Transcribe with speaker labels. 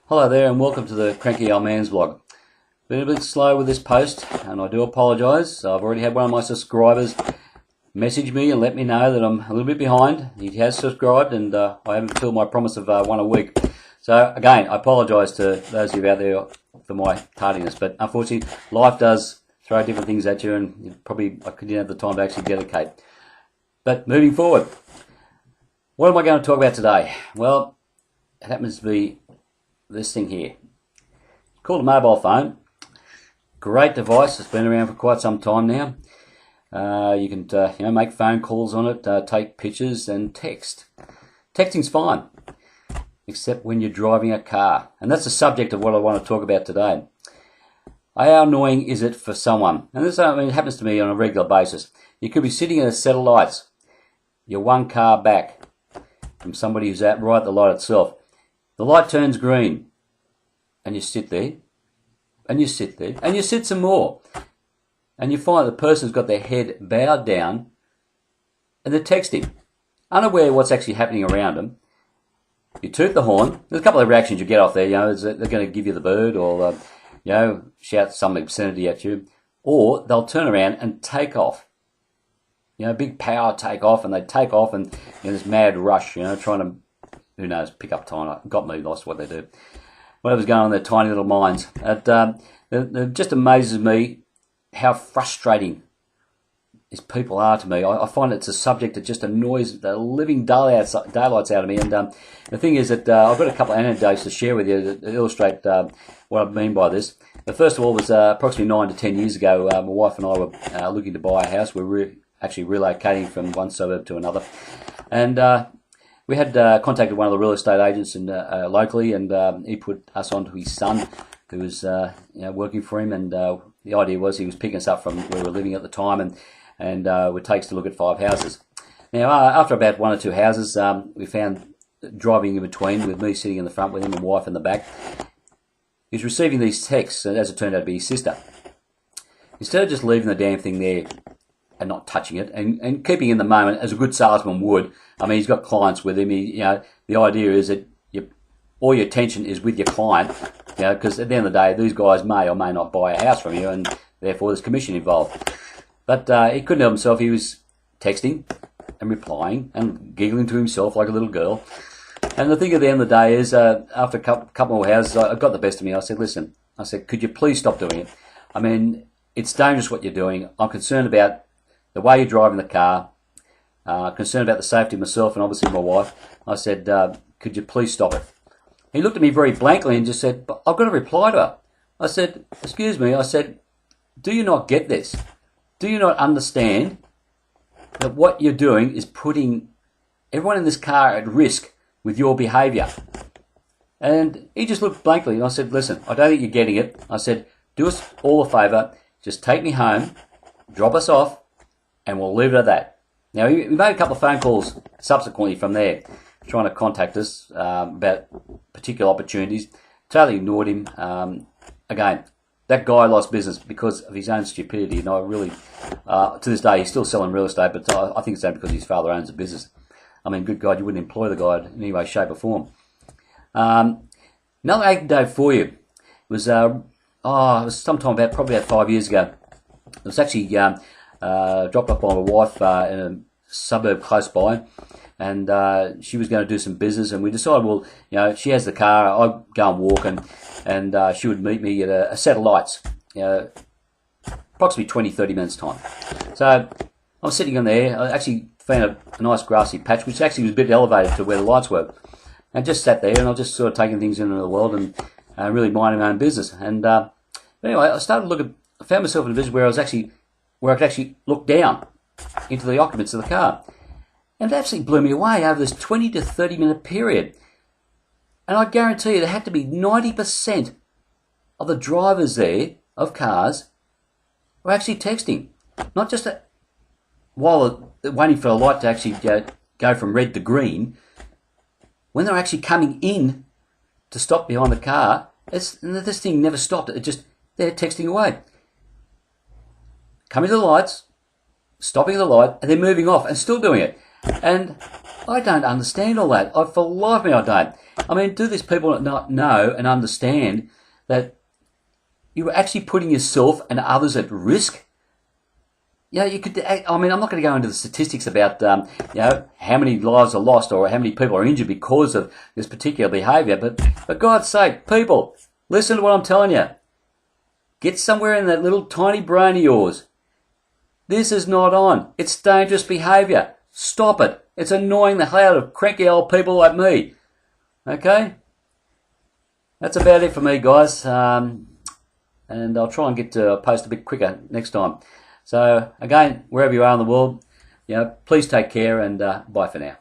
Speaker 1: Hello there and welcome to the Cranky Old Man's vlog. Been a bit slow with this post and I do apologise. I've already had one of my subscribers message me and let me know that I'm a little bit behind. He has subscribed and I haven't fulfilled my promise of one a week. So again, I apologise to those of you out there for my tardiness, but unfortunately life does throw different things at you and I didn't have the time to actually dedicate. But moving forward, what am I going to talk about today? Well, it happens to be this thing here. It's called a mobile phone. Great device. It's been around for quite some time now. You can make phone calls on it, take pictures and text. Texting's fine, except when you're driving a car, and that's the subject of what I want to talk about today. How annoying is it for someone? And this it happens to me on a regular basis. You could be sitting in a set of lights. You're one car back from somebody who's out right at the light itself. The light turns green, and you sit there, and you sit there, and you sit some more, and you find the person's got their head bowed down, and they're texting, unaware of what's actually happening around them. You toot the horn. There's a couple of reactions you get off there. They're going to give you the bird, or shout some obscenity at you, or they'll turn around and take off. Big power take off, and they take off, and this mad rush, trying to, who knows, pick up time. Got me lost what they do. Whatever's going on in their tiny little minds. It just amazes me how frustrating these people are to me. I find it's a subject that just annoys the living daylights out of me. And the thing is that I've got a couple of anecdotes to share with you that illustrate what I mean by this. The first of all was approximately 9 to 10 years ago. My wife and I were looking to buy a house. We were actually relocating from one suburb to another. And we had contacted one of the real estate agents locally, and he put us on to his son, who was working for him. And the idea was he was picking us up from where we were living at the time, and would take us to look at 5 houses. Now, after about 1 or 2 houses, we found driving in between, with me sitting in the front with him and wife in the back, he was receiving these texts, and as it turned out to be his sister. Instead of just leaving the damn thing there and not touching it, and keeping in the moment, as a good salesman would. I mean, he's got clients with him. The idea is that all your attention is with your client, because at the end of the day, these guys may or may not buy a house from you, and therefore there's commission involved. But he couldn't help himself. He was texting and replying and giggling to himself like a little girl. And the thing at the end of the day is, after a couple more houses, I got the best of me. I said, listen, could you please stop doing it? I mean, it's dangerous what you're doing. I'm concerned about the way you're driving the car, concerned about the safety of myself and obviously my wife. I said, could you please stop it? He looked at me very blankly and just said, but I've got to reply to her. I said, excuse me. I said, do you not get this? Do you not understand that what you're doing is putting everyone in this car at risk with your behaviour? And he just looked blankly, and I said, listen, I don't think you're getting it. I said, do us all a favour, just take me home, drop us off, and we'll leave it at that. Now, he made a couple of phone calls subsequently from there, trying to contact us about particular opportunities. Totally ignored him. Again, that guy lost business because of his own stupidity, and I really, to this day, he's still selling real estate, but I think it's only because his father owns a business. I mean, good God, you wouldn't employ the guy in any way, shape or form. Another anecdote for you was, it was sometime probably about 5 years ago. It was actually dropped off by my wife in a suburb close by, and she was going to do some business, and we decided, well, she has the car, I'd go and walk, and she would meet me at a set of lights, approximately 20-30 minutes time. So I was sitting in there. I actually found a nice grassy patch, which actually was a bit elevated to where the lights were, and just sat there, and I was just sort of taking things into the world and really minding my own business. And anyway, I found myself in a position where I could actually look down into the occupants of the car. And it absolutely blew me away over this 20 to 30 minute period. And I guarantee you there had to be 90% of the drivers there of cars were actually texting. Not just while waiting for a light to actually go from red to green. When they're actually coming in to stop behind the car, this thing never stopped. They're texting away. Coming to the lights, stopping at the light, and then moving off and still doing it. And I don't understand all that. For the life of me, I don't. I mean, do these people not know and understand that you're actually putting yourself and others at risk? Yeah, you could. I mean, I'm not going to go into the statistics about how many lives are lost or how many people are injured because of this particular behaviour. But for God's sake, people, listen to what I'm telling you. Get somewhere in that little tiny brain of yours. This is not on. It's dangerous behaviour. Stop it. It's annoying the hell out of cranky old people like me. Okay? That's about it for me, guys. And I'll try and get to post a bit quicker next time. So, again, wherever you are in the world, please take care and bye for now.